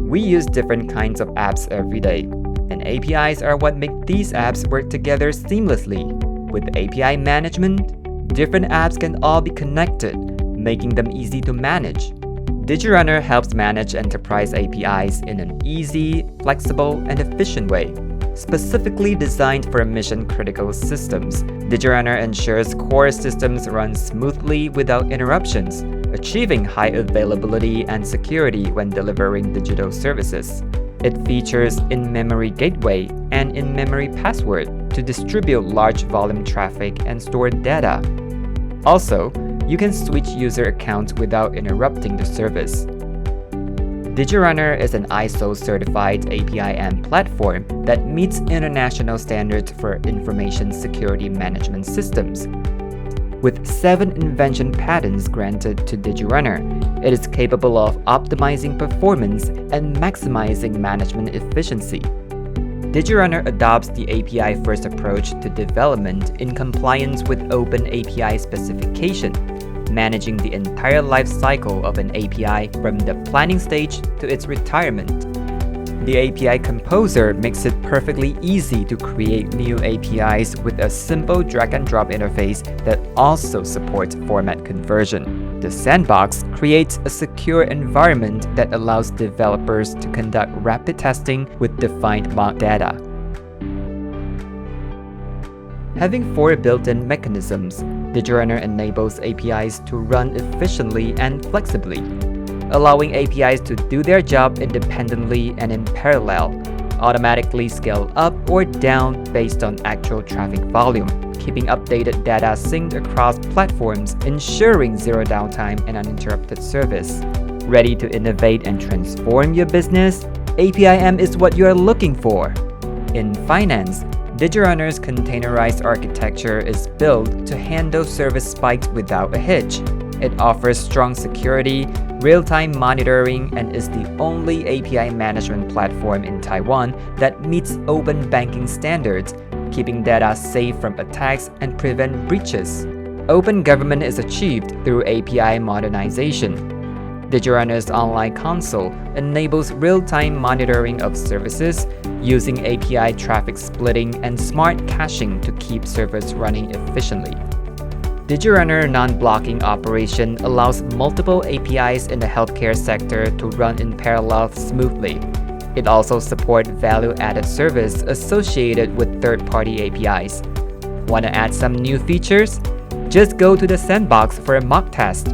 We use different kinds of apps every day, and APIs are what make these apps work together seamlessly. With API management, different apps can all be connected, making them easy to manage. digiRunner helps manage enterprise APIs in an easy, flexible, and efficient way. Specifically designed for mission-critical systems, digiRunner ensures core systems run smoothly without interruptions, achieving high availability and security when delivering digital services. It features in-memory gateway and in-memory password to distribute large volume traffic and store data. Also, you can switch user accounts without interrupting the service. digiRunner is an ISO-certified APIM platform that meets international standards for information security management systems. With 7 invention patents granted to digiRunner, it is capable of optimizing performance and maximizing management efficiency. digiRunner adopts the API-first approach to development in compliance with Open API specification, managing the entire life cycle of an API from the planning stage to its retirement. The API Composer makes it perfectly easy to create new APIs with a simple drag-and-drop interface that also supports format conversion. The Sandbox creates a secure environment that allows developers to conduct rapid testing with defined mock data. Having 4 built-in mechanisms, digiRunner enables APIs to run efficiently and flexibly, allowing APIs to do their job independently and in parallel, automatically scale up or down based on actual traffic volume, keeping updated data synced across platforms, ensuring zero downtime and uninterrupted service. Ready to innovate and transform your business? APIM is what you are looking for. In finance, digiRunner's containerized architecture is built to handle service spikes without a hitch. It offers strong security, real-time monitoring, and is the only API management platform in Taiwan that meets open banking standards, keeping data safe from attacks and prevent breaches. Open government is achieved through API modernization. digiRunner's online console enables real-time monitoring of services using API traffic splitting and smart caching to keep servers running efficiently. digiRunner non-blocking operation allows multiple APIs in the healthcare sector to run in parallel smoothly. It also supports value-added service associated with third-party APIs. Want to add some new features? Just go to the Sandbox for a mock test.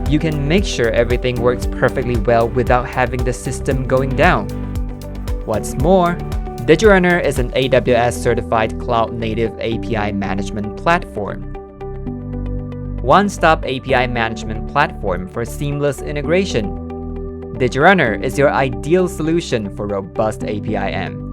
You can make sure everything works perfectly well without having the system going down. What's more, digiRunner is an AWS-certified cloud-native API management platform. One-stop API management platform for seamless integration. digiRunner is your ideal solution for robust APIM.